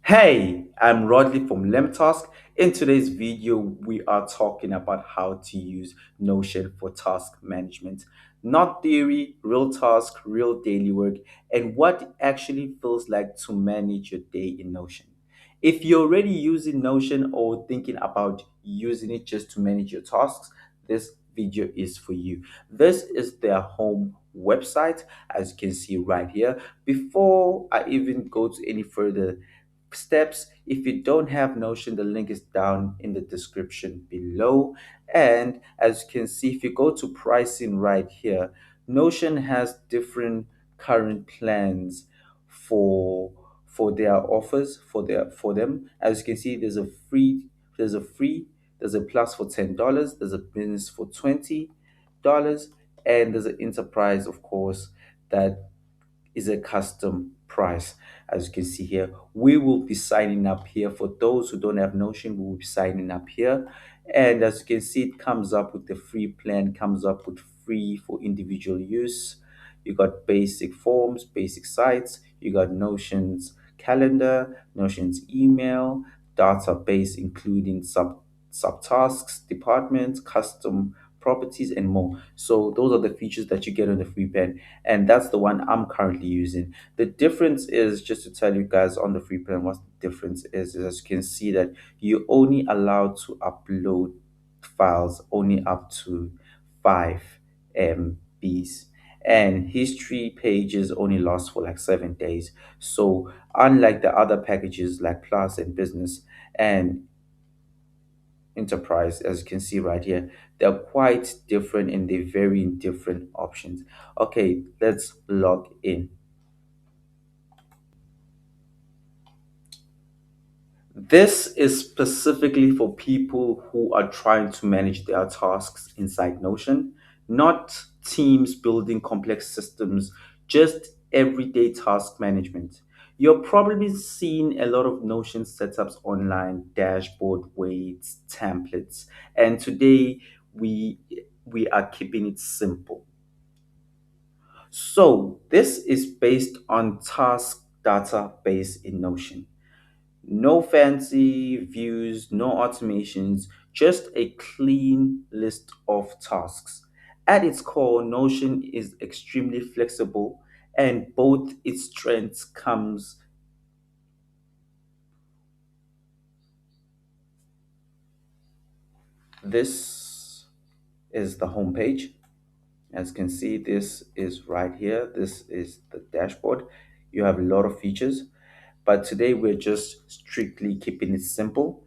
Hey, I'm Rodley from LemTask. In today's video, we are talking about how to use Notion for task management. Not theory, real task, real daily work, and what it actually feels like to manage your day in Notion. If you're already using Notion or thinking about using it just to manage your tasks, this video is for you. This is their home website, as you can see right here. Before I even go to any further steps. If you don't have Notion, the link is down in the description below. And as you can see, if you go to pricing right here, Notion has different current plans for their offers for them. As you can see, there's a free, there's a plus for $10, there's a business for $20, and there's an enterprise, of course, that is a custom price. As you can see here, we will be signing up here. For those who don't have Notion, we will be signing up here. And as you can see, it comes up with the free plan, comes up with free for individual use. You got basic forms, basic sites, you got Notion's calendar, Notion's email, database, including subtasks, departments, custom properties, and more. So those are the features that you get on the free plan, and that's the one I'm currently using. The difference is, just to tell you guys on the free plan, what the difference is as you can see that you only allowed to upload files only up to 5 MBs, and history pages only last for like 7 days. So unlike the other packages like Plus and Business and Enterprise, as you can see right here, they're quite different and they vary in different options. Okay, let's log in. This is specifically for people who are trying to manage their tasks inside Notion, not teams building complex systems, just everyday task management. You're probably seeing a lot of Notion setups online, dashboard weights, templates, and today we we are keeping it simple. So this is based on task database in Notion. No fancy views, no automations, just a clean list of tasks. At its core, Notion is extremely flexible, and both its strengths comes. This is the home page. As you can see, this is right here. This is the dashboard. You have a lot of features, but today we're just strictly keeping it simple.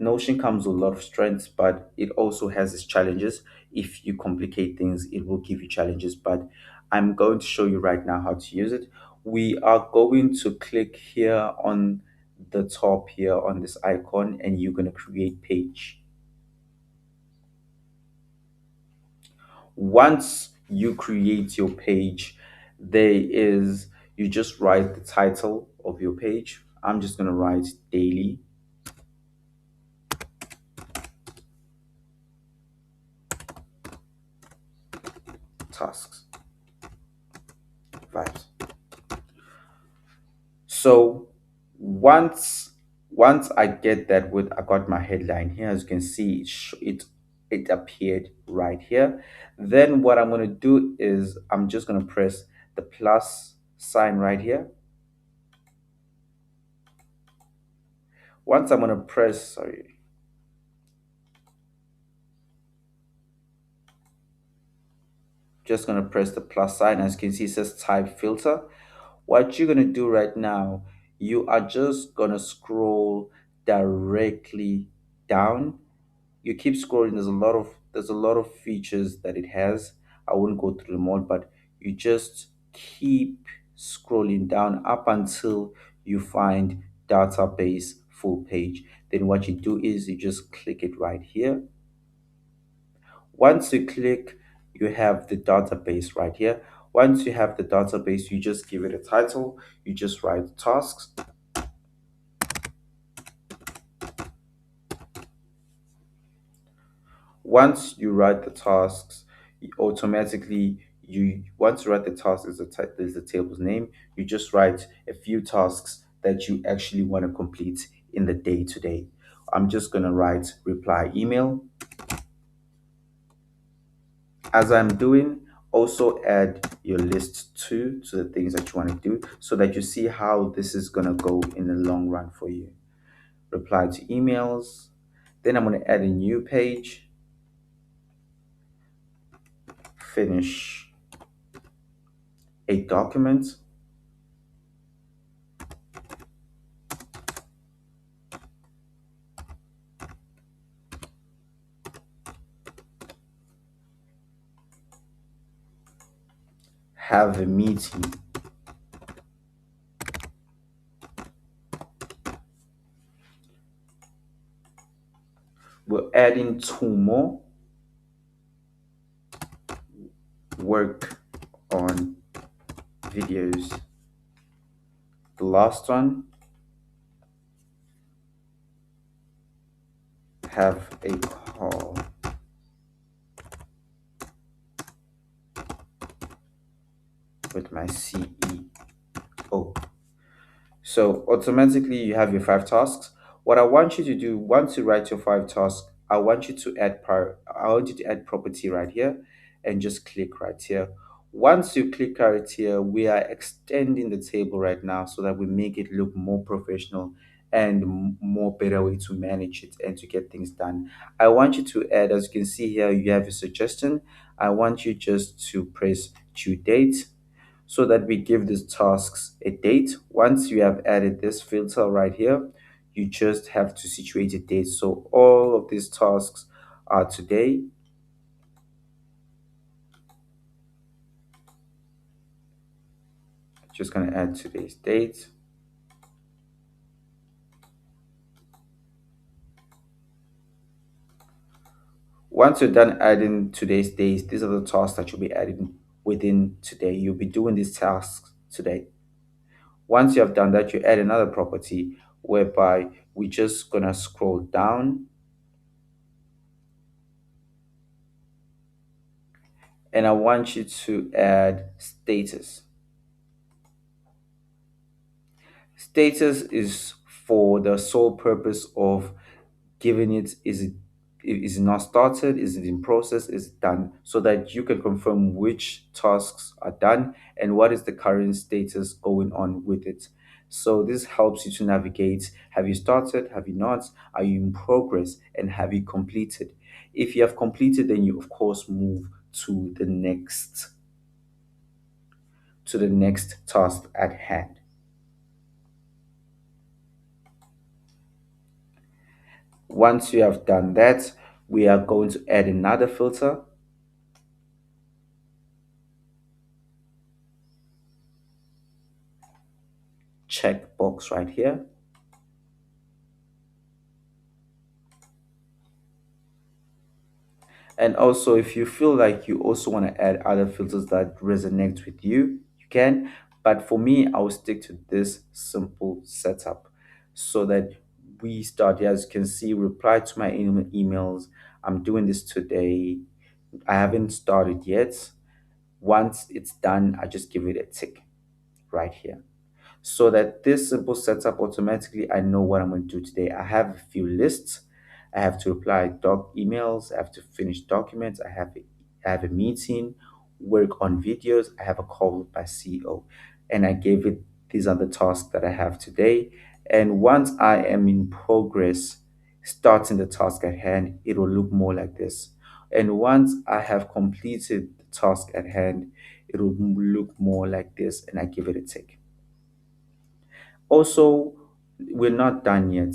Notion comes with a lot of strengths, but it also has its challenges. If you complicate things, it will give you challenges. But I'm going to show you right now how to use it. We are going to click here on the top here on this icon, and you're going to create page. Once you create your page, you just write the title of your page. I'm just going to write daily tasks vibes. So once I get that, with I got my headline here, as you can see, it appeared right here. Then what I'm going to do is I'm just going to press the plus sign right here. Once I'm going to press, sorry, just going to press the plus sign. As you can see, it says type filter. What you're going to do right now, you are just going to scroll directly down. You keep scrolling. There's a lot of features that it has. I won't go through them all, but you just keep scrolling down up until you find database full page. Then what you do is you just click it right here. Once you click, you have the database right here. Once you have the database, you just give it a title. You just write tasks. Once you write the tasks, automatically you once you write the task is the table's name. You just write a few tasks that you actually want to complete in the day today. I'm just going to write reply email. As I'm doing, also add your list too to the things that you want to do so that you see how this is going to go in the long run for you. Reply to emails. Then I'm going to add a new page, finish a document, have a meeting. We're adding two more, work on videos. The last one, have a call with my CEO. So automatically you have your five tasks. What I want you to do, once you write your five tasks, I want you to add property right here and just click right here. Once you click right here, we are extending the table right now so that we make it look more professional and more better way to manage it and to get things done. I want you to add, as you can see here, you have a suggestion. I want you just to press due date so that we give these tasks a date. Once you have added this filter right here, you just have to situate a date. So all of these tasks are today. Just going to add today's date. Once you're done adding today's dates, these are the tasks that you'll be adding within today. You'll be doing these tasks today. Once you have done that, you add another property whereby we're just going to scroll down and I want you to add status. Status is for the sole purpose of giving it is it not started, is it in process, is it done, so that you can confirm which tasks are done and what is the current status going on with it. So this helps you to navigate. Have you started? Have you not? Are you in progress? And have you completed? If you have completed, then you of course move to the next task at hand. Once you have done that, we are going to add another filter, checkbox right here. And also, if you feel like you also want to add other filters that resonate with you, you can. But for me, I will stick to this simple setup so that we start here. As you can see, reply to my emails. I'm doing this today. I haven't started yet. Once it's done, I just give it a tick right here so that this simple setup automatically I know what I'm going to do today. I have a few lists. I have to reply doc emails. I have to finish documents. I have a meeting, work on videos. I have a call with my CEO, and I gave it these are the tasks that I have today. And once I am in progress, starting the task at hand, it will look more like this. And once I have completed the task at hand, it will look more like this, and I give it a tick. Also, we're not done yet.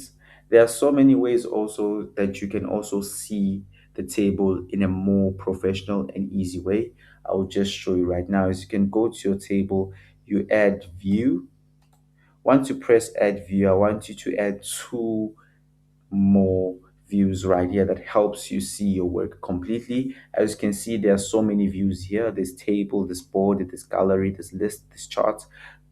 There are so many ways also that you can also see the table in a more professional and easy way. I will just show you right now. As you can go to your table, you add view. Once you press add view, I want you to add two more views right here that helps you see your work completely. As you can see, there are so many views here. This table, this board, this gallery, this list, this chart,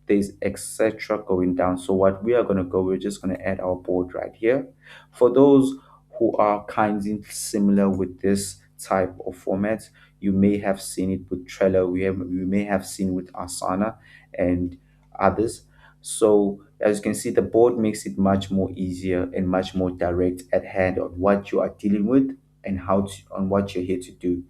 there's etc going down. So what we are going to go, we're just going to add our board right here. For those who are kind of similar with this type of format, you may have seen it with Trello. We may have seen with Asana and others. So as you can see, the board makes it much more easier and much more direct at hand on what you are dealing with and on what you're here to do.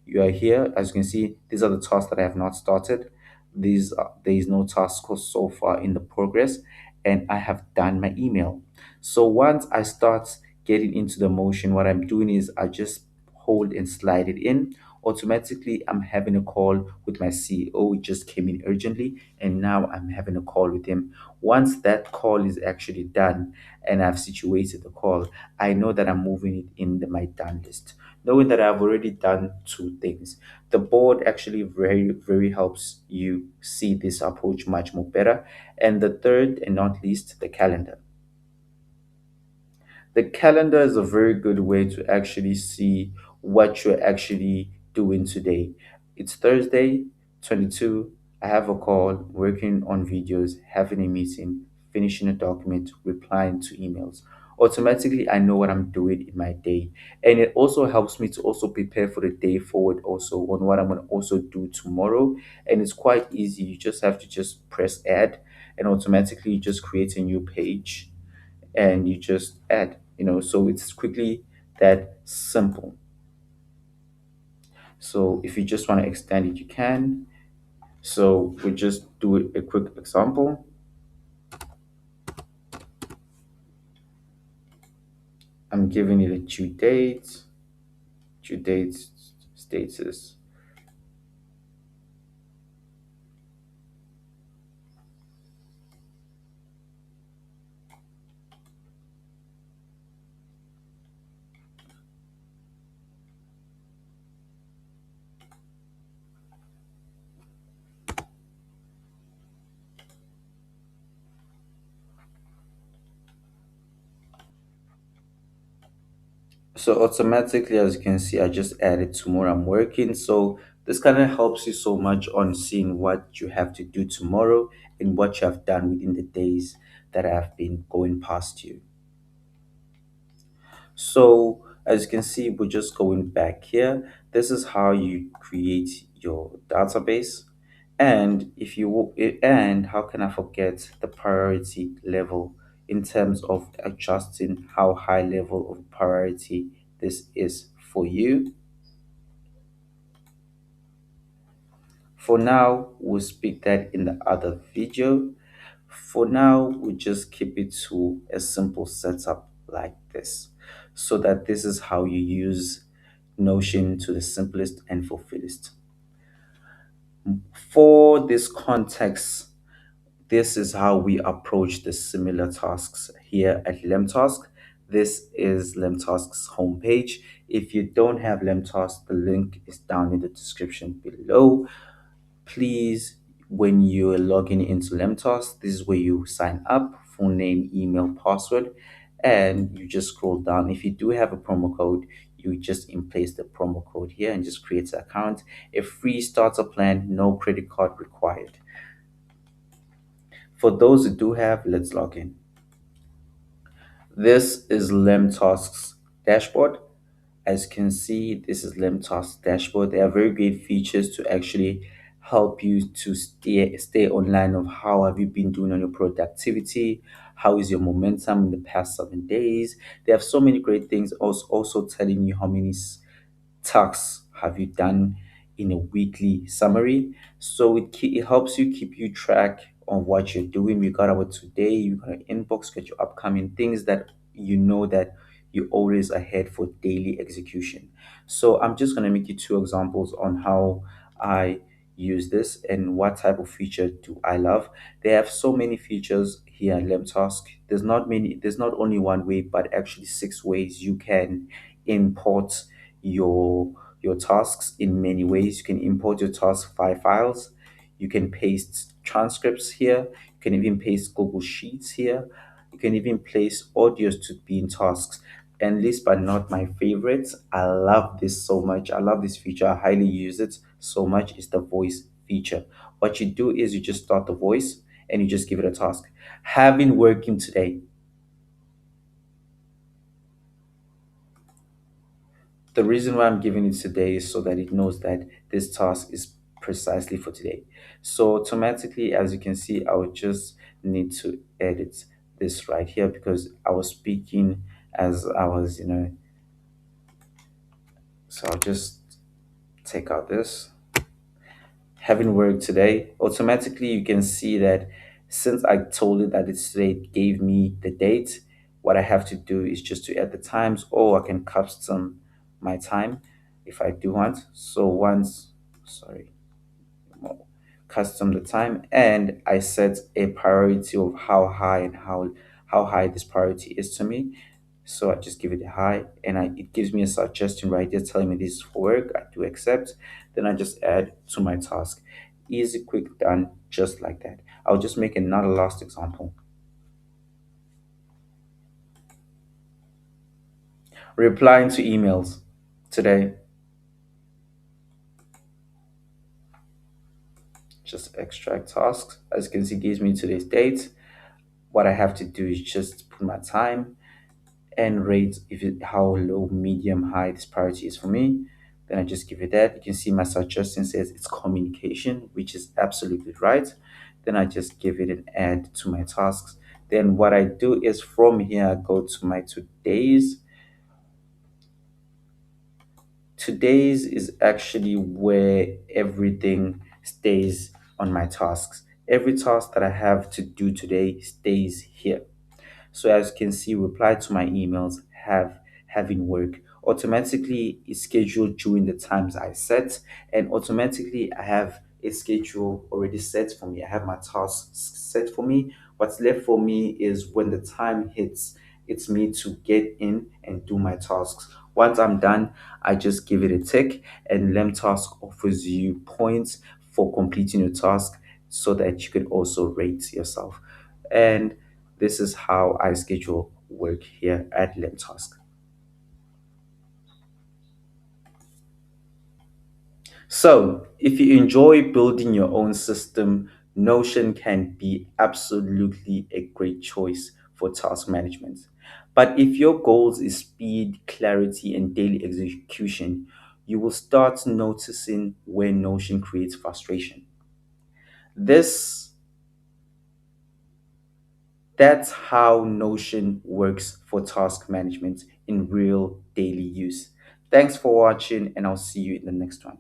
You are here, as you can see, these are the tasks that I have not started. There is no task so far in the progress, and I have done my email. So once I start getting into the motion, what I'm doing is I just hold and slide it in. Automatically, I'm having a call with my CEO. It just came in urgently, and now I'm having a call with him. Once that call is actually done and I've situated the call, I know that I'm moving it in my done list, knowing that I've already done two things. The board actually very helps you see this approach much more better. And the third and not least, the calendar. The calendar is a very good way to actually see what you're actually doing today. It's Thursday, 22. I have a call, working on videos, having a meeting, finishing a document, replying to emails. Automatically, I know what I'm doing in my day. And it also helps me to also prepare for the day forward, also on what I'm going to also do tomorrow. And it's quite easy. You just have to just press add, and automatically you just create a new page and you just add, so it's quickly that simple. So if you just want to extend it, you can. So we just do a quick example. I'm giving it a due date status. So automatically, as you can see, I just added tomorrow I'm working. So this kind of helps you so much on seeing what you have to do tomorrow and what you have done within the days that have been going past you. So as you can see, we're just going back here. This is how you create your database. And and how can I forget the priority level in terms of adjusting how high level of priority this is for you. For now, we'll speak that in the other video. For now, we just keep it to a simple setup like this, so that this is how you use Notion to the simplest and fulfillest. For this context, this is how we approach the similar tasks here at LemTask. This is LemTask's homepage. If you don't have LemTask, the link is down in the description below. Please, when you're logging into LemTask, this is where you sign up, full name, email, password, and you just scroll down. If you do have a promo code, you just in place the promo code here and just create an account. A free starter plan, no credit card required. For those who do have, let's log in. This is LemTask's dashboard. As you can see, this is LemTask's dashboard. There are very great features to actually help you to stay online of how have you been doing on your productivity, how is your momentum in the past 7 days. They have so many great things, also telling you how many tasks have you done in a weekly summary. So it helps you keep you track on what you're doing. We got about today, you got an inbox, get your upcoming things that you know that you're always ahead for daily execution. So I'm just going to make you two examples on how I use this and what type of feature do I love. They have so many features here at LemTask. There's not only one way, but actually six ways you can import your your tasks in many ways. You can import your task files. You can paste transcripts here. You can even paste Google Sheets here. You can even place audios to be in tasks. And last but not my favorite, I love this so much. I love this feature. I highly use it so much. Is the voice feature. What you do is you just start the voice and you just give it a task. Having working today. The reason why I'm giving it today is so that it knows that this task is precisely for today. So automatically, as you can see, I would just need to edit this right here because I was speaking as I was, so I'll just take out this. Having worked today, automatically you can see that since I told it that it's today, it gave me the date. What I have to do is just to add the times, or I can custom my time if I do want. So once, sorry, custom the time, and I set a priority of how high and how high this priority is to me. So I just give it a high, and it gives me a suggestion right there telling me this is for work. I do accept. Then I just add to my task. Easy, quick, done, just like that. I'll just make another last example. Replying to emails today. Just extract tasks. As you can see, it gives me today's date. What I have to do is just put my time and rate if it how low, medium, high this priority is for me. Then I just give it that. You can see my suggestion says it's communication, which is absolutely right. Then I just give it an add to my tasks. Then what I do is from here I go to my today's. Today's is actually where everything stays on my tasks. Every task that I have to do today stays here. So as you can see, reply to my emails have having work automatically is scheduled during the times I set, and automatically I have a schedule already set for me. I have my tasks set for me. What's left for me is when the time hits, it's me to get in and do my tasks. Once I'm done, I just give it a tick, and Task offers you points for completing your task so that you can also rate yourself. And this is how I schedule work here at Task. So, if you enjoy building your own system, Notion can be absolutely a great choice for task management. But if your goals is speed, clarity, and daily execution, you will start noticing where Notion creates frustration. This That's how Notion works for task management in real daily use. Thanks for watching, and I'll see you in the next one.